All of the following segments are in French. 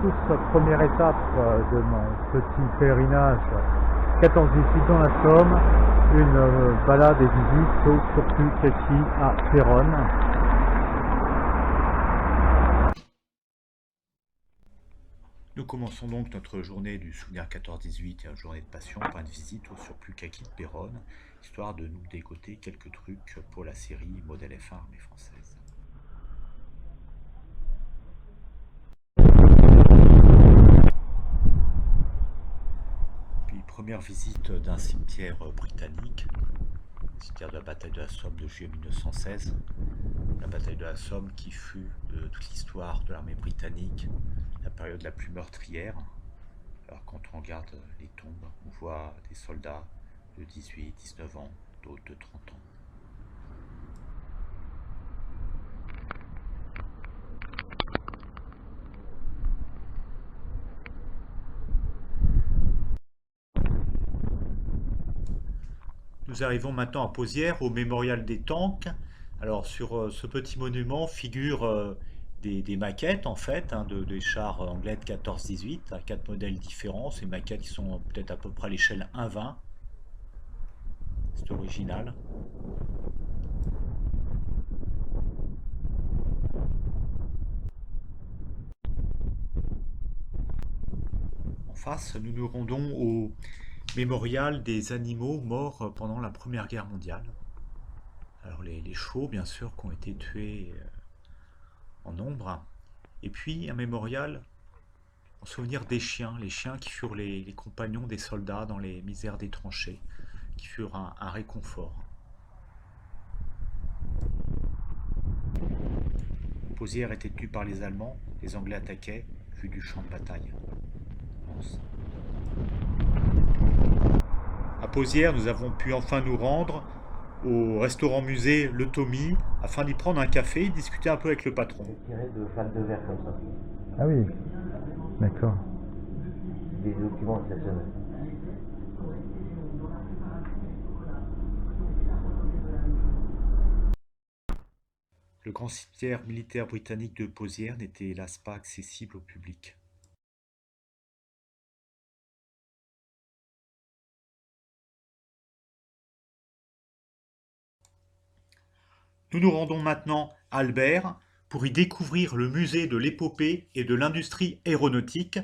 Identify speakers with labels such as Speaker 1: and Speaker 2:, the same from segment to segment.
Speaker 1: tous, première étape de mon petit pèlerinage 14-18 dans la Somme, une balade et visite au Surplus Cachy à Péronne.
Speaker 2: Nous commençons donc notre journée du souvenir 14-18 et une journée de passion par une visite au Surplus Cachy de Péronne, histoire de nous dégoter quelques trucs pour la série Modèle F1 Armée française. Puis première visite d'un cimetière britannique, cimetière de la bataille de la Somme de juillet 1916. La bataille de la Somme qui fut de toute l'histoire de l'armée britannique la période la plus meurtrière. Alors quand on regarde les tombes, on voit des soldats de 18, 19 ans, d'autres de 30 ans. Nous arrivons maintenant à Pozières, au mémorial des tanks. Alors sur ce petit monument figurent des maquettes en fait des chars anglais de 14-18 à 4 modèles différents. Ces maquettes qui sont peut-être à peu près à l'échelle 1/20. C'est original. En face, nous nous rendons au mémorial des animaux morts pendant la Première Guerre mondiale. Alors les chevaux, bien sûr, qui ont été tués en nombre. Et puis un mémorial en souvenir des chiens, les chiens qui furent les compagnons des soldats dans les misères des tranchées, qui furent un réconfort. Pozières était tenu par les Allemands, les Anglais attaquaient, vue du champ de bataille. À Pozières, nous avons pu enfin nous rendre au restaurant-musée Le Tommy afin d'y prendre un café et discuter un peu avec le patron.
Speaker 3: Tiré de flaques de verre comme ça.
Speaker 1: Ah oui, d'accord.
Speaker 3: Des documents exceptionnels.
Speaker 2: Le grand cimetière militaire britannique de Pozières n'était hélas pas accessible au public. Nous nous rendons maintenant à Albert pour y découvrir le musée de l'épopée et de l'industrie aéronautique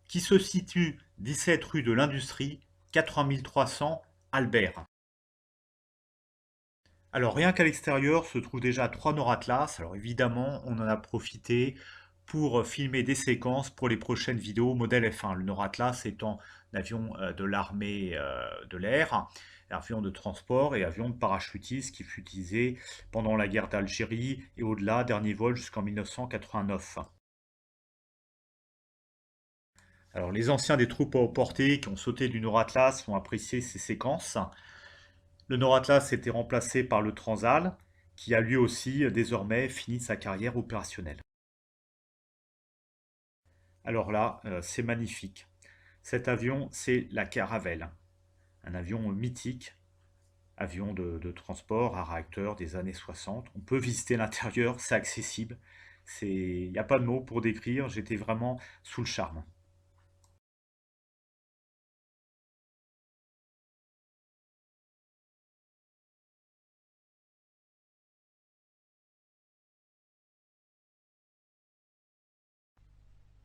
Speaker 2: qui se situe 17 rue de l'Industrie, 80 300 Albert. Alors rien qu'à l'extérieur se trouvent déjà 3 Nord Atlas. Alors évidemment, on en a profité pour filmer des séquences pour les prochaines vidéos modèle F1. Le Nord Atlas étant un avion de l'armée de l'air, avion de transport et avion de parachutistes qui fut utilisé pendant la guerre d'Algérie et au-delà, dernier vol jusqu'en 1989. Alors les anciens des troupes à haute portée qui ont sauté du Nord Atlas ont apprécié ces séquences. Le Nord Atlas était remplacé par le Transal, qui a lui aussi désormais fini sa carrière opérationnelle. Alors là, c'est magnifique. Cet avion, c'est la Caravelle, un avion mythique, avion de transport à réacteur des années 60. On peut visiter l'intérieur, c'est accessible. Il n'y a pas de mots pour décrire, j'étais vraiment sous le charme.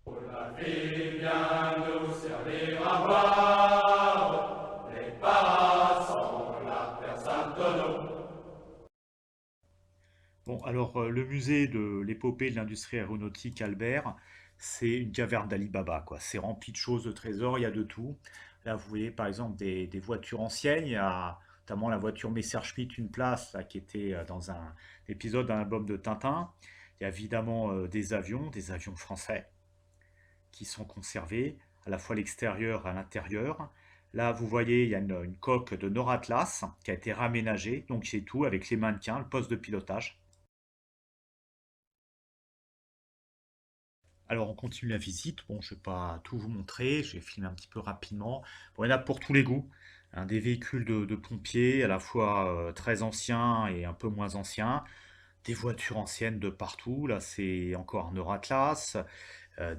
Speaker 4: La fille vient nous servir à boire, les paras sont la personne tonneau.
Speaker 2: Bon, alors le musée de l'épopée de l'industrie aéronautique Albert, c'est une caverne d'Ali Baba, quoi. C'est rempli de choses, de trésors, il y a de tout. Là, vous voyez par exemple des voitures anciennes, il y a notamment la voiture Messerschmitt, une place, là, qui était dans un épisode d'un album de Tintin. Il y a évidemment des avions français qui sont conservés, à la fois à l'extérieur et à l'intérieur. Là, vous voyez, il y a une coque de Nord Atlas qui a été raménagée, donc c'est tout avec les mannequins, le poste de pilotage. Alors on continue la visite. Bon, je ne vais pas tout vous montrer, je vais filmer un petit peu rapidement. Bon, il y en a pour tous les goûts, hein, des véhicules de pompiers, à la fois très anciens et un peu moins anciens, des voitures anciennes de partout. Là, c'est encore un Euratlas,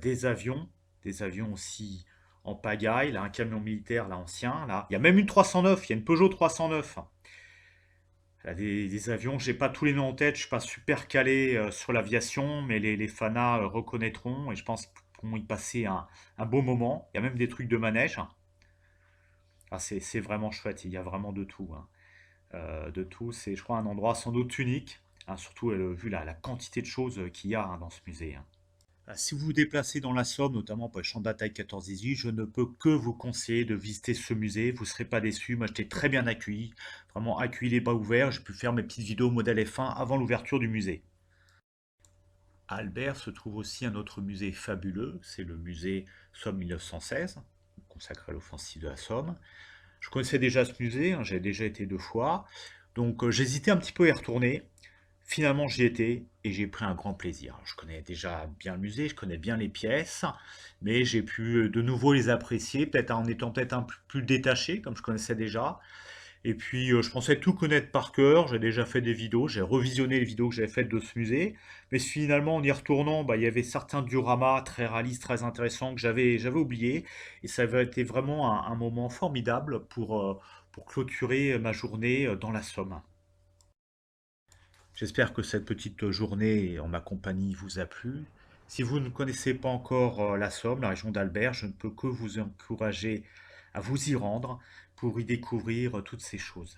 Speaker 2: des avions. des avions aussi en pagaille, là, un camion militaire, là, ancien, là. Il y a même une 309, il y a une Peugeot 309. Là, des avions, j'ai pas tous les noms en tête, je suis pas super calé sur l'aviation, mais les fanas reconnaîtront et je pense qu'ils pourront y passer un beau moment. Il y a même des trucs de manège. Ah, c'est vraiment chouette, il y a vraiment de tout, hein. De tout, c'est, je crois, un endroit sans doute unique, hein, surtout vu la quantité de choses qu'il y a, hein, dans ce musée, hein. Si vous vous déplacez dans la Somme, notamment pour les champs de bataille 14-18, je ne peux que vous conseiller de visiter ce musée. Vous ne serez pas déçus. Moi, j'étais très bien accueilli, vraiment accueilli les bras ouverts. J'ai pu faire mes petites vidéos modèle F1 avant l'ouverture du musée. À Albert se trouve aussi un autre musée fabuleux, c'est le musée Somme 1916, consacré à l'offensive de la Somme. Je connaissais déjà ce musée, hein, j'avais déjà été 2 fois, donc j'hésitais un petit peu à y retourner. Finalement, j'y étais et j'ai pris un grand plaisir. Je connais déjà bien le musée, je connais bien les pièces, mais j'ai pu de nouveau les apprécier, peut-être en étant peut-être un peu plus détaché, comme je connaissais déjà. Et puis, je pensais tout connaître par cœur. J'ai déjà fait des vidéos, j'ai revisionné les vidéos que j'avais faites de ce musée. Mais finalement, en y retournant, bah, il y avait certains dioramas très réalistes, très intéressants que j'avais oubliés. Et ça avait été vraiment un moment formidable pour clôturer ma journée dans la Somme. J'espère que cette petite journée en ma compagnie vous a plu. Si vous ne connaissez pas encore la Somme, la région d'Albert, je ne peux que vous encourager à vous y rendre pour y découvrir toutes ces choses.